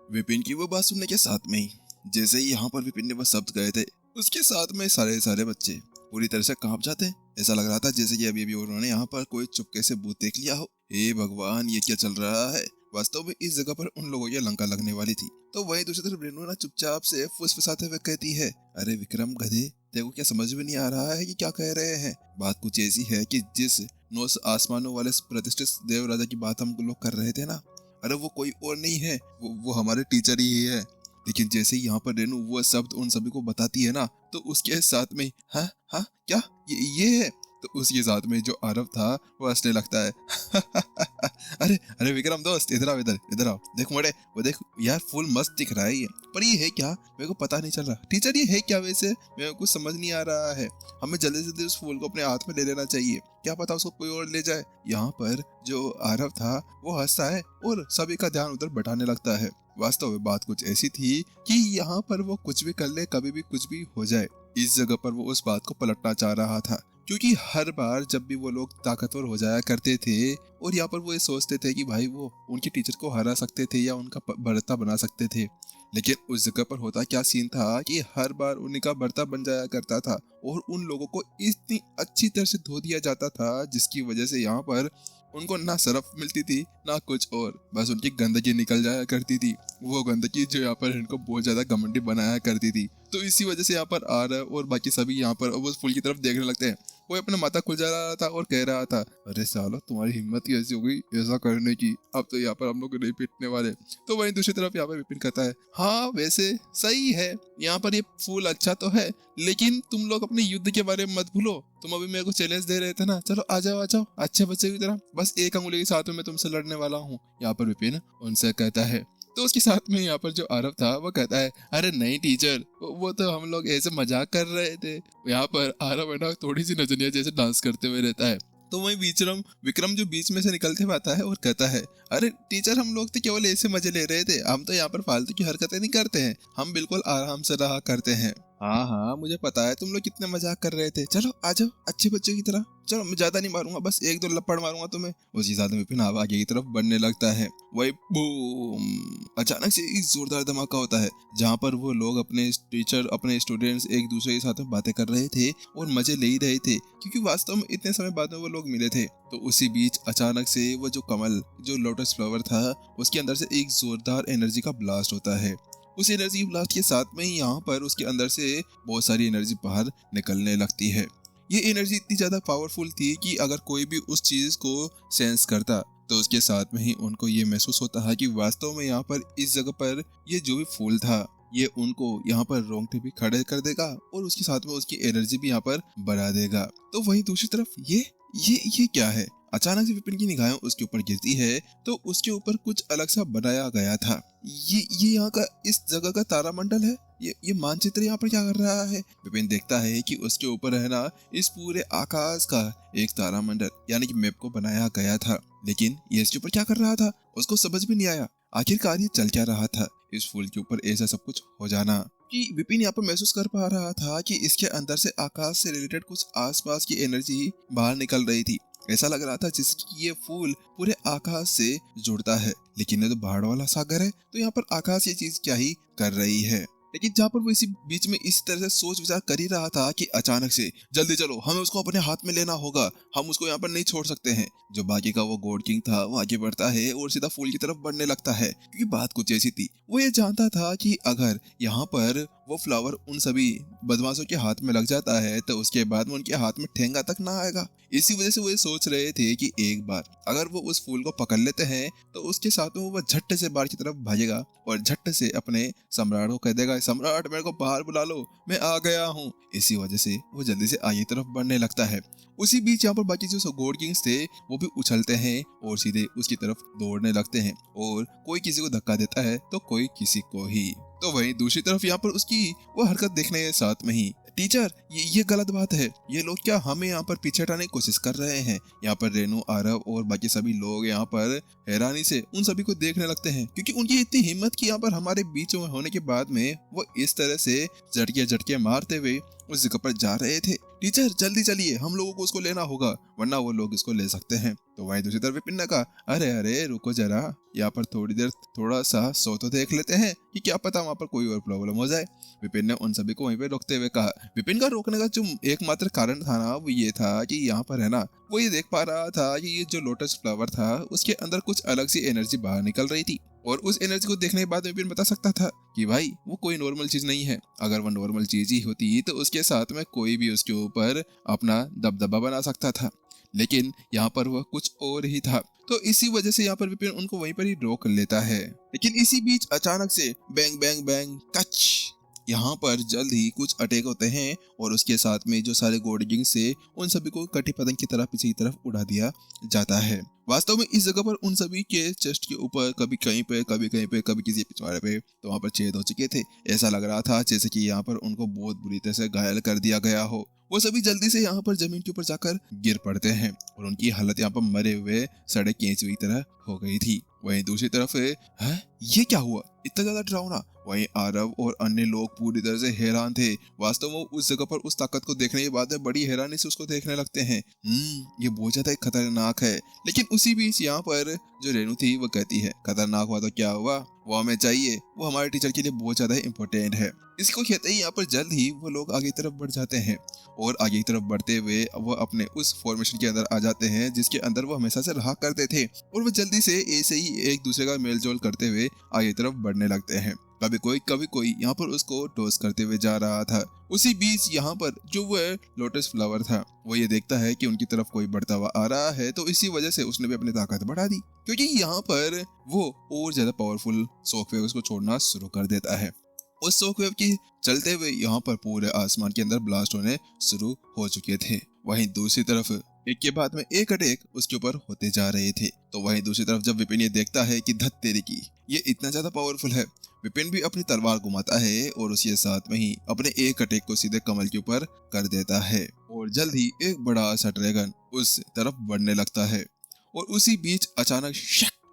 विपिन की वो बात सुनने के साथ में ही जैसे ही यहाँ पर विपिन ने वो शब्द गए थे, उसके साथ में सारे सारे बच्चे पूरी तरह से कांप जाते हैं। ऐसा लग रहा था जैसे कि अभी अभी उन्होंने यहाँ पर कोई चुपके से भूत देख लिया हो। हे भगवान, ये क्या चल रहा है। वास्तव में इस जगह पर उन लोगों की लंका लगने वाली थी। तो वहीं दूसरी तरफ रेनू ना चुपचाप से फुसफुसाते हुए कहती है, अरे विक्रम गधे, तेरे को क्या समझ में नहीं आ रहा है कि क्या कह रहे हैं। बात कुछ ऐसी है कि जिस 9 आसमानों वाले प्रतिष्ठित देव राजा की बात हम लोग कर रहे थे ना, अरे वो कोई और नहीं है, वो हमारे टीचर ही है। लेकिन जैसे ही यहाँ पर रेनू वो शब्द उन सभी को बताती है ना, तो उसके साथ में हाँ हाँ क्या ये है। तो उसके साथ में जो आरव था वो हंसने लगता है। अरे अरे विक्रम दोस्त, इधर आओ, इधर इधर आओ, देख मोड़े, वो देख यार, फूल मस्त दिख रहा है ये, पर ये है क्या, मेरे को पता नहीं चल रहा। टीचर ये है क्या वैसे, मेरे को कुछ समझ नहीं आ रहा है। हमें जल्दी से जल्दी उस फूल को अपने हाथ में ले लेना चाहिए, क्या पता उसको कोई और ले जाए। यहाँ पर जो आरव था वो हंसता है और सभी का ध्यान उधर बढ़ाने लगता है। वास्तव में बात कुछ ऐसी थी कि यहाँ पर वो कुछ भी कर ले, कभी भी कुछ भी हो जाए, इस जगह पर वो उस बात को पलटना चाह रहा था। क्योंकि हर बार जब भी वो लोग ताकतवर हो जाया करते थे और यहाँ पर वो ये सोचते थे कि भाई वो उनके टीचर को हरा सकते थे या उनका बढ़ता बना सकते थे, लेकिन उस जगह पर होता क्या सीन था कि हर बार उनका बढ़ता बन जाया करता था और उन लोगों को इतनी अच्छी तरह से धो दिया जाता था, जिसकी वजह से यहाँ पर उनको ना सरफ मिलती थी ना कुछ और, बस उनकी गंदगी निकल जाया करती थी। वो गंदगी जो यहाँ पर इनको बहुत ज्यादा घमंडी बनाया करती थी। तो इसी वजह से यहाँ पर आ रहा है और बाकी सभी यहाँ पर उस फूल की तरफ देखने लगते हैं। वो अपना माथा खुल जा रहा था और कह रहा था, अरे सालो तुम्हारी हिम्मत ही ऐसी हो गई ऐसा करने की, अब तो यहाँ पर हम लोग नहीं पीटने वाले। तो वहीं दूसरी तरफ यहाँ पर विपिन कहता है, हाँ वैसे सही है, यहाँ पर ये फूल अच्छा तो है, लेकिन तुम लोग अपने युद्ध के बारे में मत भूलो। तुम अभी मेरे को चैलेंज दे रहे थे ना, चलो आ जाओ अच्छे बच्चे की तरह, बस एक अंगुली के साथ में मैं तुमसे लड़ने वाला हूँ। यहाँ पर विपिन उनसे कहता है। तो उसके साथ में यहाँ पर जो आरव था वो कहता है, अरे नहीं टीचर, वो तो हम लोग ऐसे मजाक कर रहे थे। यहाँ पर आरव है ना थोड़ी सी नजरिया जैसे डांस करते हुए रहता है। तो वही विक्रम जो बीच में से निकलते हुए आता है और कहता है, अरे टीचर, हम लोग तो केवल ऐसे मजे ले रहे थे, हम तो यहाँ पर फालतू की हरकतें नहीं करते हैं, हम बिल्कुल आराम से रहा करते हैं। हाँ हाँ मुझे पता है तुम लोग कितने मजाक कर रहे थे, चलो आ जाओ अच्छे बच्चों की तरह, चलो मैं ज्यादा नहीं मारूंगा, बस एक दो लपड़ मारूंगा तुम्हें। उसी साथ में विपिन आगे की तरफ बढ़ने लगता है। वही बूम, अचानक से एक जोरदार धमाका होता है, जहाँ पर वो लोग अपने टीचर अपने स्टूडेंट्स एक दूसरे के साथ में बातें कर रहे थे और मजे ले ही रहे थे, क्योंकि वास्तव में इतने समय बाद में वो लोग मिले थे। तो उसी बीच अचानक से वो जो कमल, जो लोटस फ्लावर था, उसके अंदर से एक जोरदार एनर्जी का ब्लास्ट होता है। उस एनर्जी ब्लास्ट के साथ में ही यहाँ पर उसके अंदर से बहुत सारी एनर्जी बाहर निकलने लगती है। ये एनर्जी इतनी ज्यादा पावरफुल थी कि अगर कोई भी उस चीज को सेंस करता तो उसके साथ में ही उनको ये महसूस होता है कि वास्तव में यहाँ पर इस जगह पर ये जो भी फूल था ये उनको यहाँ पर रोंगटे भी खड़े कर देगा और उसके साथ में उसकी एनर्जी भी यहाँ पर बढ़ा देगा। तो वहीं दूसरी तरफ ये क्या है। अचानक से विपिन की निगाहें उसके ऊपर गिरती है तो उसके ऊपर कुछ अलग सा बनाया गया था। ये यहाँ का इस जगह का तारामंडल है। ये मानचित्र यहाँ पर क्या कर रहा है। विपिन देखता है कि उसके ऊपर है ना इस पूरे आकाश का एक तारामंडल यानी कि मैप को बनाया गया था, लेकिन ये इसके ऊपर क्या कर रहा था उसको समझ भी नहीं आया। आखिरकार ये चल क्या रहा था इस फूल के ऊपर ऐसा सब कुछ हो जाना, कि विपिन यहाँ पर महसूस कर पा रहा था कि इसके अंदर से आकाश से रिलेटेड कुछ आसपास की एनर्जी बाहर निकल रही थी। ऐसा लग रहा था जैसे कि ये फूल पूरे आकाश से जुड़ता है, लेकिन ये तो पहाड़ वाला सागर है, तो यहाँ पर आकाश ये चीज क्या ही कर रही है। लेकिन जहाँ पर वो इसी बीच में इस तरह से सोच विचार कर ही रहा था कि अचानक से, जल्दी चलो, हमें उसको अपने हाथ में लेना होगा, हम उसको यहाँ पर नहीं छोड़ सकते हैं। जो बाकी का वो गॉड किंग था वो आगे बढ़ता है और सीधा फूल की तरफ बढ़ने लगता है, क्योंकि बात कुछ ऐसी थी, वो ये जानता था कि अगर यहाँ पर वो फ्लावर उन सभी बदमाशों के हाथ में लग जाता है तो उसके बाद में उनके हाथ में ठेंगा तक ना आएगा। इसी वजह से वो ये सोच रहे थे कि एक बार अगर वो उस फूल को पकड़ लेते हैं तो उसके साथ में वो झट्ट से बाहर की तरफ भागेगा और झट्ट से अपने सम्राट को कह देगा, सम्राट मेरे को बाहर बुला लो, मैं आ गया हूँ। इसी वजह से वो जल्दी से आगे तरफ बढ़ने लगता है। उसी बीच यहाँ पर बाकी जो गॉड किंग्स थे वो भी उछलते हैं और सीधे उसकी तरफ दौड़ने लगते हैं, और कोई किसी को धक्का देता है तो कोई किसी को ही। तो वहीं दूसरी तरफ यहाँ पर उसकी वो हरकत देखने के साथ में ही, टीचर ये गलत बात है, ये लोग क्या हमें यहाँ पर पीछे हटाने की कोशिश कर रहे हैं। यहाँ पर रेनू, आरव और बाकी सभी लोग यहाँ पर हैरानी से उन सभी को देखने लगते हैं, क्योंकि उनकी इतनी हिम्मत की यहाँ पर हमारे बीच में होने के बाद में वो इस तरह से झटके मारते हुए उस जगह पर जा रहे थे। टीचर जल्दी चलिए, हम लोगों को उसको लेना होगा, वरना वो लोग इसको ले सकते हैं। तो वहीं दूसरी तरफ विपिन ने कहा, अरे अरे रुको जरा, यहाँ पर थोड़ी देर थोड़ा सा सो तो देख लेते हैं कि क्या पता वहाँ पर कोई और प्रॉब्लम हो जाए। विपिन ने उन सभी को वहीं पे रोकते हुए कहा। विपिन का रोकने का जो एकमात्र कारण था ना, वो ये था कि यहाँ पर है ना, वो ये देख पा रहा था कि ये जो लोटस फ्लावर था उसके अंदर कुछ अलग सी एनर्जी बाहर निकल रही थी, और उस एनर्जी को देखने के बाद विपिन बता सकता था कि भाई वो कोई नॉर्मल चीज नहीं है। अगर वो नॉर्मल चीज ही होती तो उसके साथ में कोई भी उसके ऊपर अपना दबदबा बना सकता था, लेकिन यहाँ पर वह कुछ और ही था। तो इसी वजह से यहाँ पर विपिन उनको वहीं पर ही रोक लेता है। लेकिन इसी बीच अचानक से बैंग बैंग बैंग कच, यहाँ पर जल्द ही कुछ अटैक होते हैं और उसके साथ में जो सारे गोडगिंग से उन सभी को कटी पतंग की तरह पीछे की तरफ उड़ा दिया जाता है। वास्तव में इस जगह पर उन सभी के चेस्ट के ऊपर कभी कहीं पे कभी कहीं पे कभी किसी पिछवाड़े पे तो वहाँ पर छेद हो चुके थे। ऐसा लग रहा था जैसे कि यहाँ पर उनको बहुत बुरी तरह से घायल कर दिया गया हो। वो सभी जल्दी से यहाँ पर जमीन के ऊपर जाकर गिर पड़ते हैं और उनकी हालत यहाँ पर मरे हुए सड़े केंचुए की तरह हो गई थी। वहीं दूसरी तरफ है ये क्या हुआ, इतना ज्यादा डरावना। वहीं आरव और अन्य लोग पूरी तरह से हैरान थे। वास्तव में उस जगह पर उस ताकत को देखने के बाद बड़ी हैरानी से उसको देखने लगते हैं। ये बहुत ज्यादा खतरनाक है। लेकिन उसी बीच यहाँ पर जो रेनू थी वो कहती है, खतरनाक हुआ तो क्या हुआ, वो हमें चाहिए, वो हमारे टीचर के लिए बहुत ज्यादा इम्पोर्टेंट है। इसको कहते ही यहाँ पर जल्द ही वो लोग आगे की तरफ बढ़ जाते हैं और आगे की तरफ बढ़ते हुए वो अपने उस फॉर्मेशन के अंदर आ जाते हैं जिसके अंदर वो हमेशा से रहा करते थे, और वो जल्दी से ऐसे ही एक दूसरे का मेलजोल करते हुए आगे की तरफ बढ़ने लगते हैं। कभी कोई यहाँ पर उसको टॉस करते हुए जा रहा था। उसी बीच यहाँ पर जो वो लोटस फ्लावर था वो ये देखता है कि उनकी तरफ कोई बढ़ता हुआ आ रहा है, तो इसी वजह से उसने भी अपनी ताकत बढ़ा दी, क्योंकि यहाँ पर वो और ज्यादा पावरफुल शॉकवेव उसको छोड़ना शुरू कर देता है। उस शॉकवेव की चलते हुए यहाँ पर पूरे आसमान के अंदर ब्लास्ट होने शुरू हो चुके थे। वहीं दूसरी तरफ एक के बाद में एक अटैक उसके ऊपर होते जा रहे थे। तो वहीं दूसरी तरफ जब विपिन ये देखता है कि धत तेरी की ये इतना ज्यादा पावरफुल है, विपिन भी अपनी तलवार घुमाता है और उसके साथ में ही अपने एक अटैक को सीधे कमल के ऊपर कर देता है और जल्द ही एक बड़ा सा ड्रैगन उस तरफ बढ़ने लगता है। और उसी बीच अचानक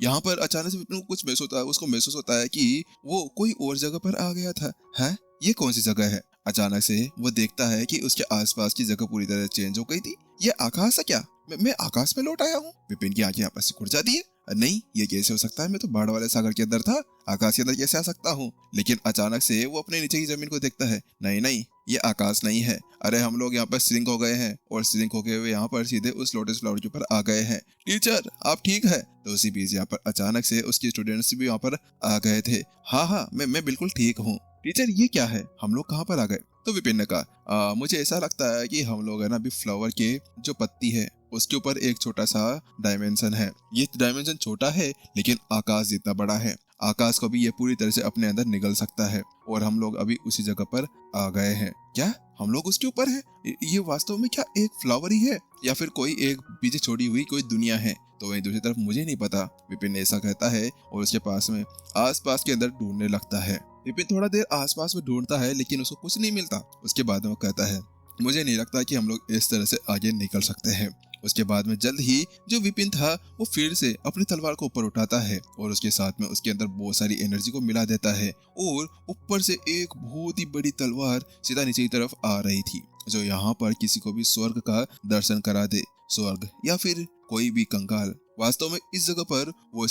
यहाँ पर अचानक से विपिन को कुछ महसूस होता है, उसको महसूस होता है कि वो कोई और जगह पर आ गया था। है ये कौन सी जगह है? अचानक से वो देखता है कि उसके आसपास की जगह पूरी तरह चेंज हो गई थी। ये आकाश है क्या? मैं आकाश में लौट आया हूँ। विपिन की आंखें आपस से खुल जाती है। नहीं, ये कैसे हो सकता है? मैं तो बाढ़ वाले सागर के अंदर था, आकाश के अंदर कैसे आ सकता हूँ? लेकिन अचानक से वो अपने नीचे की जमीन को देखता है। नहीं, ये आकाश नहीं है। अरे हम लोग यहाँ पर श्रिंक हो गए हैं और श्रिंक होके हुए यहाँ पर सीधे उस लोटस फ्लावर के ऊपर आ गए हैं। टीचर आप ठीक है? तो उसी बीच यहाँ पर अचानक से उसके स्टूडेंट्स भी यहाँ पर आ गए थे। हाँ, मैं बिल्कुल ठीक हूँ। टीचर ये क्या है, हम लोग कहाँ पर आ गए? तो विपिन ने कहा, मुझे ऐसा लगता है कि हम लोग है ना अभी फ्लावर के जो पत्ती है उसके ऊपर एक छोटा सा डायमेंशन है। ये डायमेंशन छोटा है लेकिन आकाश जितना बड़ा है। आकाश को भी ये पूरी तरह से अपने अंदर निगल सकता है और हम लोग अभी उसी जगह पर आ गए हैं। क्या हम लोग उसके ऊपर हैं? ये वास्तव में क्या एक फ्लावर ही है या फिर कोई एक पीछे छोड़ी हुई कोई दुनिया है? तो वहीं दूसरी तरफ मुझे नहीं पता, विपिन ऐसा कहता है और उसके पास में आसपास के अंदर ढूंढने लगता है। विपिन थोड़ा देर आसपास में ढूंढता है लेकिन उसको कुछ नहीं मिलता। उसके बाद में वो कहता है, मुझे नहीं लगता कि हम लोग इस तरह से आगे निकल सकते हैं। उसके बाद में जल्द ही जो विपिन था वो फिर से अपनी तलवार को ऊपर उठाता है और उसके साथ में उसके अंदर बहुत सारी एनर्जी को मिला देता है और ऊपर से एक बहुत ही बड़ी तलवार सीधा नीचे की तरफ आ रही थी, जो यहाँ पर किसी को भी स्वर्ग का दर्शन करा दे। स्वर्ग या फिर कोई भी कंकाल। वास्तव में इस जगह पर वो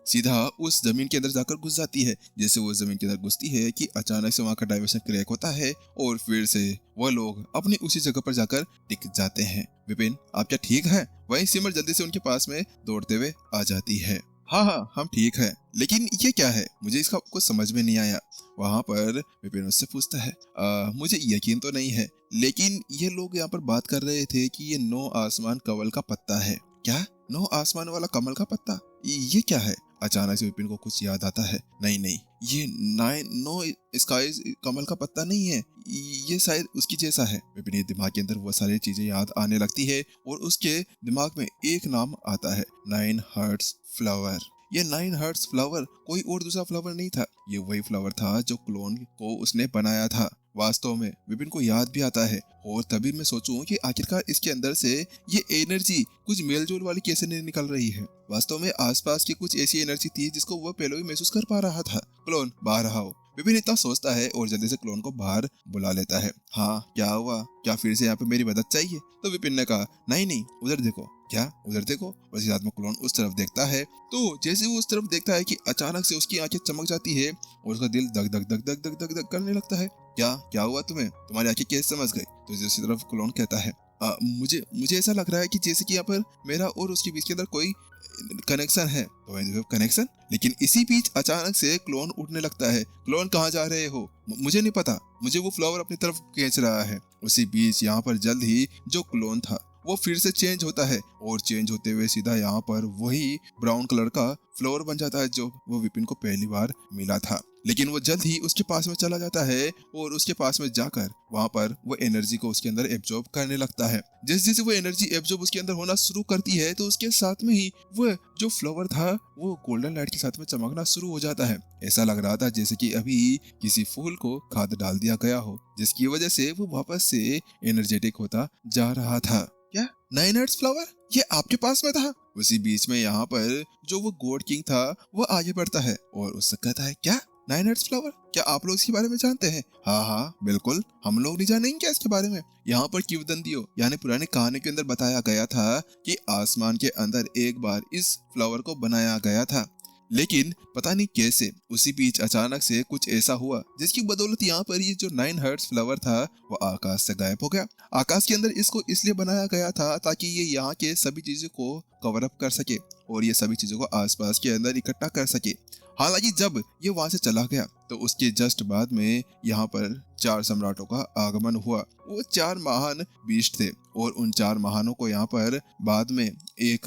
सीधा उस जमीन के अंदर जाकर घुस जाती है। जैसे वो जमीन के अंदर घुसती है कि अचानक से वहाँ का डायमेंशन क्रैक होता है और फिर से वह लोग अपनी उसी जगह पर जाकर टिक जाते हैं। विपिन आप क्या ठीक है? वहीं सिमर जल्दी से उनके पास में दौड़ते हुए आ जाती है। हाँ हम ठीक है, लेकिन ये क्या है? मुझे इसका कुछ समझ में नहीं आया। वहाँ पर विपिन उससे पूछता है, मुझे यकीन तो नहीं है, लेकिन ये लोग यहाँ पर बात कर रहे थे कि ये 9 आसमान कमल का पत्ता है। क्या 9 आसमान वाला कमल का पत्ता? ये क्या है? अचानक से विपिन को कुछ याद आता है। नहीं, ये 9 स्काई कमल का पत्ता नहीं है, ये शायद उसकी जैसा है। विपिन के दिमाग के अंदर वो सारी चीजें याद आने लगती है और उसके दिमाग में एक नाम आता है, 9 हर्ट्स फ्लावर। ये 9 हर्ट्स फ्लावर कोई और दूसरा फ्लावर नहीं था, ये वही फ्लावर था जो क्लोन को उसने बनाया था। वास्तव में विपिन को याद भी आता है और तभी मैं सोचूं कि आखिरकार इसके अंदर से ये एनर्जी कुछ मेलजोल वाली कैसे नहीं निकल रही है। वास्तव में आसपास की कुछ ऐसी एनर्जी थी जिसको वह पहले ही महसूस कर पा रहा था। क्लोन बाहर आओ। विपिन इतना सोचता है और जल्दी से क्लोन को बाहर बुला लेता है। हाँ, क्या हुआ? क्या फिर से यहाँ पे मेरी मदद चाहिए? तो विपिन ने कहा, नहीं नहीं, उधर देखो। क्या? उधर देखो। बस रात में क्लोन उस तरफ देखता है, तो जैसे वो उस तरफ देखता है कि अचानक से उसकी आंखें चमक जाती है और उसका दिल धक धक धक धक धक धक धक करने लगता है। क्या हुआ तुम्हें? तुम्हारी आंखें कैसे समझ गई? तो दूसरी तरफ क्लोन कहता है, मुझे ऐसा लग रहा है कि जैसे कि यहाँ पर मेरा और उसके बीच के अंदर कोई कनेक्शन है। तो कनेक्शन? लेकिन इसी बीच अचानक से क्लोन उठने लगता है। क्लोन, कहाँ जा रहे हो? मुझे नहीं पता, मुझे वो फ्लावर अपनी तरफ खींच रहा है। उसी बीच यहाँ पर जल्द ही जो क्लोन था वो फिर से चेंज होता है और चेंज होते हुए सीधा यहाँ पर वही ब्राउन कलर का फ्लावर बन जाता है जो वो विपिन को पहली बार मिला था। लेकिन वो जल्द ही उसके पास में चला जाता है और उसके पास में जाकर वहां पर वो एनर्जी को उसके अंदर एब्जॉर्ब करने लगता है। जैसे जैसे वो एनर्जी एब्जॉर्ब उसके अंदर होना शुरू करती है तो उसके साथ में ही वो जो फ्लावर था वो गोल्डन लाइट के साथ में चमकना शुरू हो जाता है। ऐसा लग रहा था जैसे कि अभी किसी फूल को खाद डाल दिया गया हो, जिसकी वजह से वो वापस से एनर्जेटिक होता जा रहा था। क्या? 9 हर्ट्ज फ्लावर ये आपके पास में था? उसी बीच में यहाँ पर जो वो गॉड किंग था वो आगे बढ़ता है और उससे कहता है, क्या 9 हर्ट्ज फ्लावर? क्या आप लोग इसके बारे में जानते हैं? हाँ बिल्कुल, हम लोग नहीं जानेंगे क्या इसके बारे में? यहाँ पर किंवदंतियों यानी पुरानी कहानी के अंदर बताया गया था कि आसमान के अंदर एक बार इस फ्लावर को बनाया गया था, लेकिन पता नहीं कैसे उसी बीच अचानक से कुछ ऐसा हुआ जिसकी बदौलत यहाँ पर ये जो 9 हर्ट्ज फ्लावर था वो आकाश से गायब हो गया। आकाश के अंदर इसको इसलिए बनाया गया था ताकि ये यहाँ के सभी चीजों को कवर अप कर सके और ये सभी चीजों को आसपास के अंदर इकट्ठा कर सके। हालांकि जब ये वहां से चला गया तो उसके जस्ट बाद में यहाँ पर 4 सम्राटों का आगमन हुआ। वो 4 महान बीस्ट थे और उन 4 महानों को यहाँ पर बाद में एक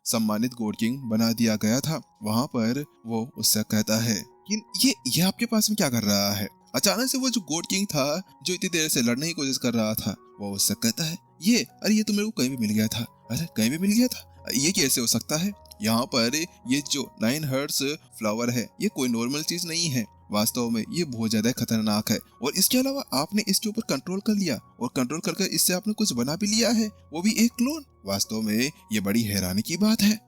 सम्मानित गॉड किंग बना दिया गया था। वहां पर वो उससे कहता है कि ये आपके पास में क्या कर रहा है? अचानक से वो जो गॉड किंग था जो इतनी देर से लड़ने की कोशिश कर रहा था वो उससे कहता है, अरे ये तो मेरे को कहीं भी मिल गया था। अरे कहीं भी मिल गया था? ये कैसे हो सकता है? यहाँ पर ये जो 9 हर्ट्ज फ्लावर है ये कोई नॉर्मल चीज नहीं है, वास्तव में ये बहुत ज्यादा खतरनाक है। और इसके अलावा आपने इसके ऊपर कंट्रोल कर लिया और कंट्रोल कर इससे आपने कुछ बना भी लिया है, वो भी एक क्लोन। वास्तव में ये बड़ी हैरानी की बात है।